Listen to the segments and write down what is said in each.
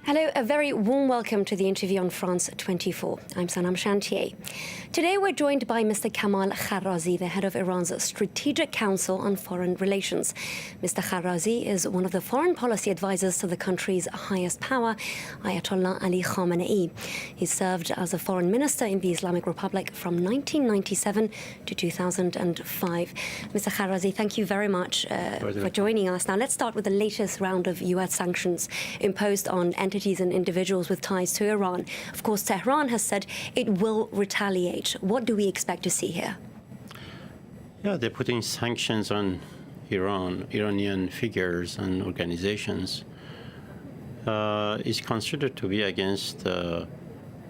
Hello, a very warm welcome to the interview on France 24. I'm Sanam Chantier. Today we're joined by Mr. Kamal Kharrazi, the head of Iran's Strategic Council on Foreign Relations. Mr. Kharrazi is one of the foreign policy advisors to the country's highest power, Ayatollah Ali Khamenei. He served as a foreign minister in the Islamic Republic from 1997 to 2005. Mr. Kharrazi, thank you very much for joining us. Now let's start with the latest round of US sanctions imposed on entities and individuals with ties to Iran. Of course, Tehran has said it will retaliate. What do we expect to see here? Yeah, they're putting sanctions on Iran, Iranian figures and organizations. Is considered to be against the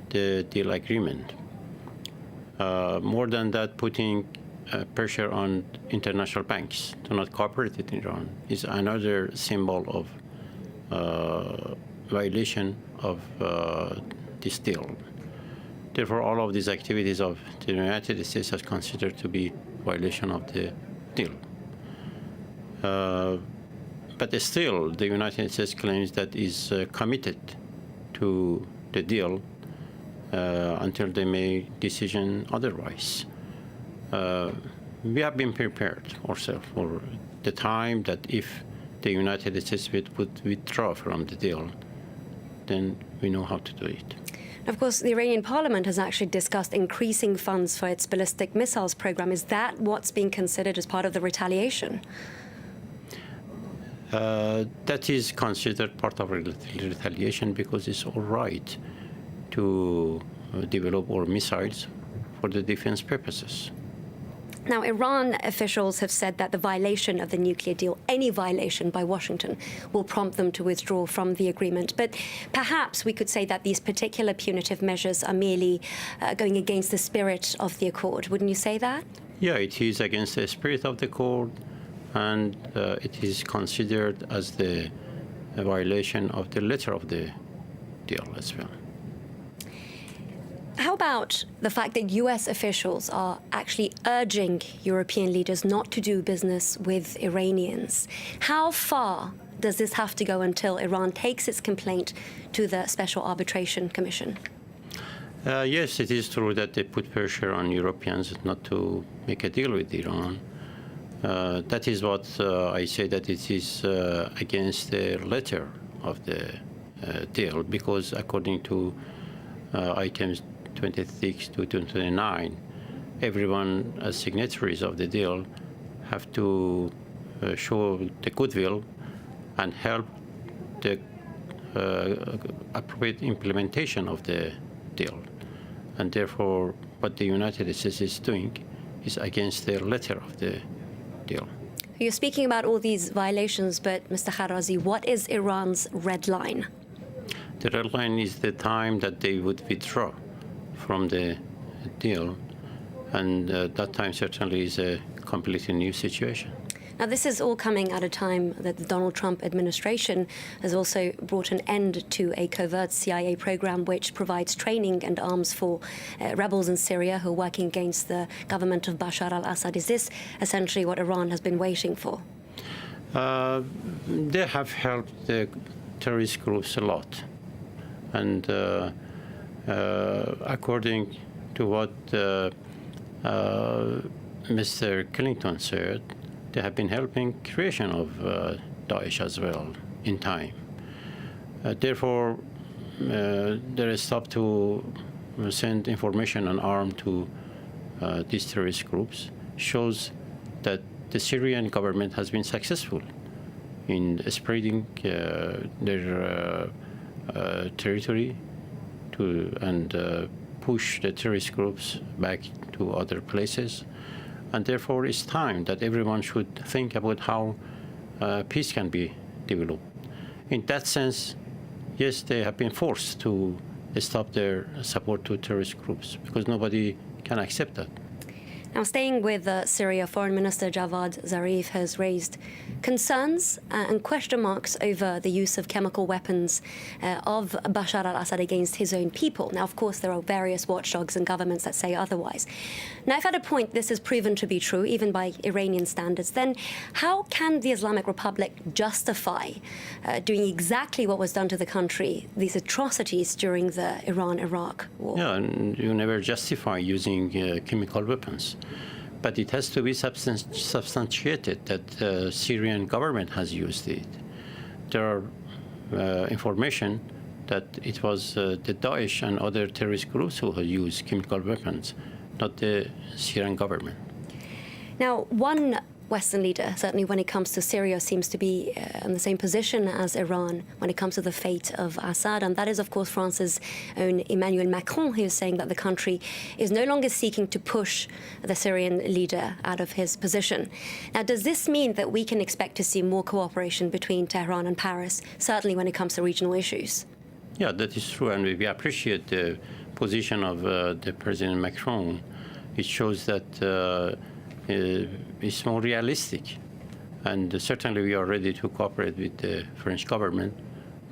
deal agreement. More than that, putting pressure on international banks to not cooperate with Iran is another symbol of violation of this deal. Therefore, all of these activities of the United States are considered to be violation of the deal. But still, the United States claims that is committed to the deal until they make decision otherwise. We have been prepared ourselves for the time that if the United States would withdraw from the deal, then we know how to do it. Of course, the Iranian parliament has actually discussed increasing funds for its ballistic missiles program. Is that what's being considered as part of the retaliation? That is considered part of retaliation because it's all right to develop our missiles for the defense purposes. Now, Iran officials have said that the violation of the nuclear deal, any violation by Washington, will prompt them to withdraw from the agreement. But perhaps we could say that these particular punitive measures are merely going against the spirit of the accord. Wouldn't you say that? Yeah, it is against the spirit of the accord, and it is considered as the violation of the letter of the deal as well. How about the fact that US officials are actually urging European leaders not to do business with Iranians? How far does this have to go until Iran takes its complaint to the Special Arbitration Commission? Yes, it is true that they put pressure on Europeans not to make a deal with Iran. That is what I say that it is against the letter of the deal, because according to items 26 to 29, everyone as signatories of the deal have to show the goodwill and help the appropriate implementation of the deal. And therefore, what the United States is doing is against the letter of the deal. You're speaking about all these violations, but Mr. Kharrazi, what is Iran's red line? The red line is the time that they would withdraw from the deal, and that time certainly is a completely new situation. Now, this is all coming at a time that the Donald Trump administration has also brought an end to a covert CIA program which provides training and arms for rebels in Syria who are working against the government of Bashar al-Assad. Is this essentially what Iran has been waiting for? They have helped the terrorist groups a lot. And according to what Mr. Clinton said, they have been helping creation of Daesh as well in time. Therefore, their stop to send information and arm to these terrorist groups shows that the Syrian government has been successful in spreading their territory and push the terrorist groups back to other places. And therefore, it's time that everyone should think about how peace can be developed. In that sense, yes, they have been forced to stop their support to terrorist groups because nobody can accept that. Now, staying with Syria, Foreign Minister Javad Zarif has raised concerns and question marks over the use of chemical weapons of Bashar al-Assad against his own people. Now, of course, there are various watchdogs and governments that say otherwise. Now, if at a point this is proven to be true, even by Iranian standards, then how can the Islamic Republic justify doing exactly what was done to the country, these atrocities during the Iran-Iraq war? Yeah, and you never justify using chemical weapons. But it has to be substantiated that the Syrian government has used it. There are information that it was the Daesh and other terrorist groups who have used chemical weapons, not the Syrian government. Now, one Western leader, certainly when it comes to Syria, seems to be in the same position as Iran when it comes to the fate of Assad. And that is, of course, France's own Emmanuel Macron, who is saying that the country is no longer seeking to push the Syrian leader out of his position. Now, does this mean that we can expect to see more cooperation between Tehran and Paris, certainly when it comes to regional issues? Yeah, that is true. And we appreciate the position of the President Macron. It shows that it's more realistic. And certainly we are ready to cooperate with the French government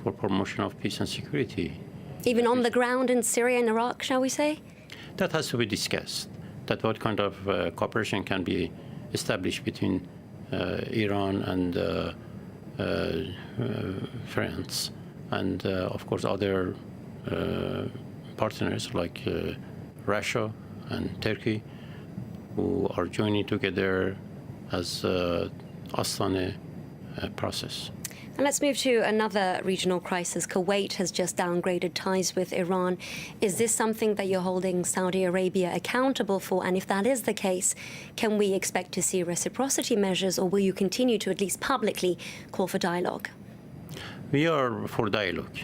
for promotion of peace and security. Even on the ground in Syria and Iraq, shall we say? That has to be discussed, that what kind of cooperation can be established between Iran and France and, of course, other partners like Russia and Turkey, who are joining together as Astana process. And let's move to another regional crisis. Kuwait has just downgraded ties with Iran. Is this something that you're holding Saudi Arabia accountable for? And if that is the case, can we expect to see reciprocity measures, or will you continue to at least publicly call for dialogue? We are for dialogue.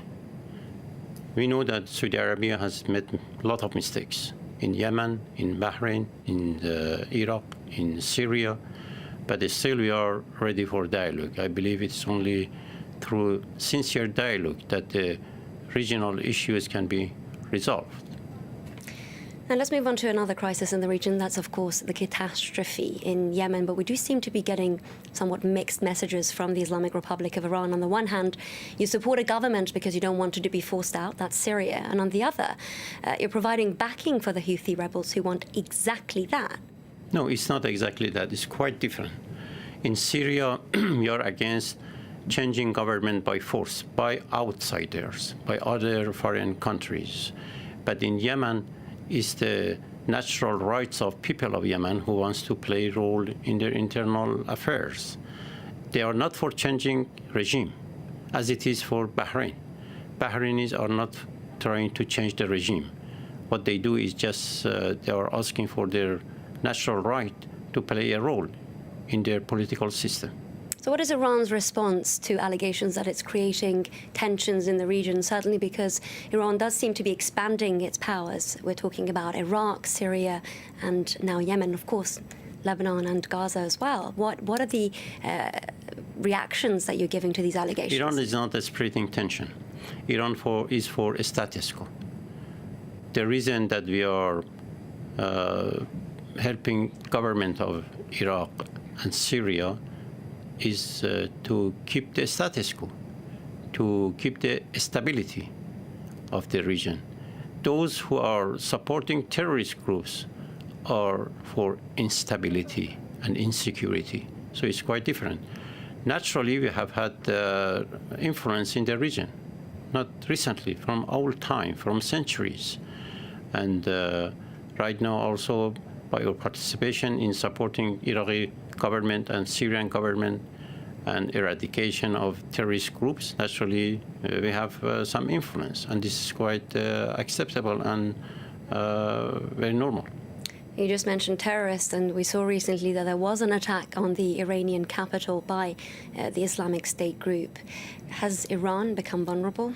We know that Saudi Arabia has made a lot of mistakes in Yemen, in Bahrain, in Iraq, in Syria, but still we are ready for dialogue. I believe it's only through sincere dialogue that the regional issues can be resolved. Now let's move on to another crisis in the region. That's, of course, the catastrophe in Yemen. But we do seem to be getting somewhat mixed messages from the Islamic Republic of Iran. On the one hand, you support a government because you don't want it to be forced out. That's Syria. And on the other, you're providing backing for the Houthi rebels who want exactly that. No, it's not exactly that. It's quite different. In Syria, we are against changing government by force, by outsiders, by other foreign countries. But in Yemen, is the natural rights of people of Yemen who wants to play a role in their internal affairs. They are not for changing regime, as it is for Bahrain. Bahrainis are not trying to change the regime. What they do is just they are asking for their natural right to play a role in their political system. So what is Iran's response to allegations that it's creating tensions in the region, certainly because Iran does seem to be expanding its powers? We're talking about Iraq, Syria, and now Yemen, of course, Lebanon and Gaza as well. What are the reactions that you're giving to these allegations? Iran is not spreading tension. Iran is for a status quo. The reason that we are helping government of Iraq and Syria is to keep the status quo, to keep the stability of the region. Those who are supporting terrorist groups are for instability and insecurity. So it's quite different. Naturally, we have had influence in the region, not recently, from old time, from centuries. And right now also by our participation in supporting Iraqi government and Syrian government and eradication of terrorist groups, naturally we have some influence, and this is quite acceptable and very normal. You just mentioned terrorists, and we saw recently that there was an attack on the Iranian capital by the Islamic State group. Has Iran become vulnerable?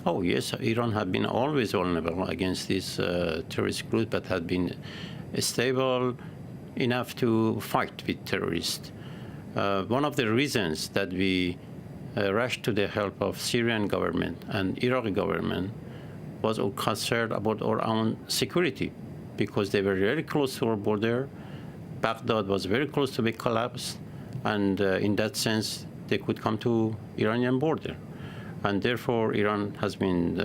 Oh yes, Iran has been always vulnerable against this terrorist group, but had been stable enough to fight with terrorists. One of the reasons that we rushed to the help of Syrian government and Iraqi government was our concern about our own security, because they were very close to our border. Baghdad was very close to be collapsed, and in that sense, they could come to Iranian border. And therefore, Iran has been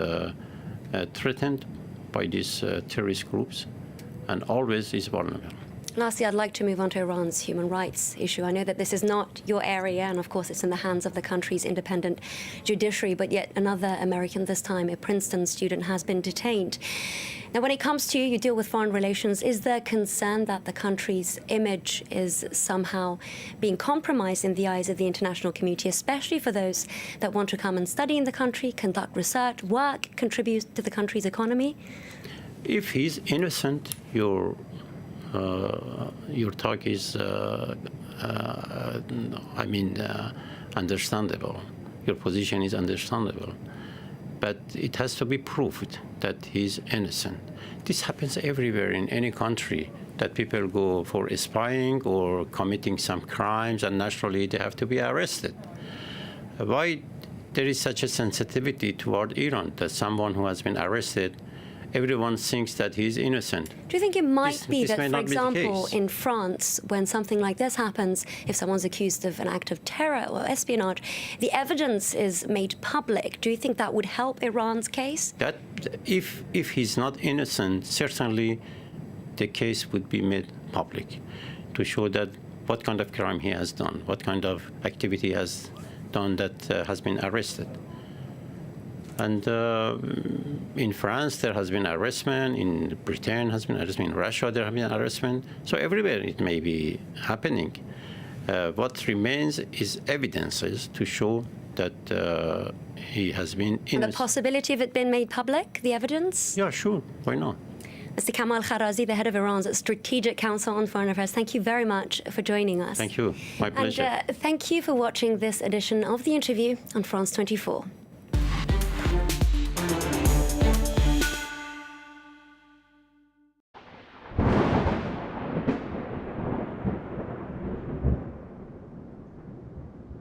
threatened by these terrorist groups and always is vulnerable. Lastly, I'd like to move on to Iran's human rights issue. I know that this is not your area, and of course it's in the hands of the country's independent judiciary, but yet another American, this time a Princeton student, has been detained. Now, when it comes to you deal with foreign relations, is there concern that the country's image is somehow being compromised in the eyes of the international community, especially for those that want to come and study in the country, conduct research, work, contribute to the country's economy? If he's innocent, your talk is, understandable. Your position is understandable. But it has to be proved that he's innocent. This happens everywhere in any country, that people go for spying or committing some crimes, and naturally they have to be arrested. Why there is such a sensitivity toward Iran, that someone who has been arrested, everyone thinks that he's innocent? Do you think it might be that, for example, case. in France, when something like this happens, if someone's accused of an act of terror or espionage, the evidence is made public? Do you think that would help Iran's case? That if he's not innocent, certainly the case would be made public to show that what kind of crime he has done, what kind of activity he has done that has been arrested. And in France, there has been arrestment. In Britain, has been arrestment. In Russia, there have been arrestment. So everywhere it may be happening. What remains is evidences to show that he has been innocent. And the possibility of it being made public, the evidence? Yeah, sure. Why not? Mr. Kamal Kharazi, the head of Iran's Strategic Council on Foreign Affairs, thank you very much for joining us. Thank you. My pleasure. And thank you for watching this edition of The Interview on France 24.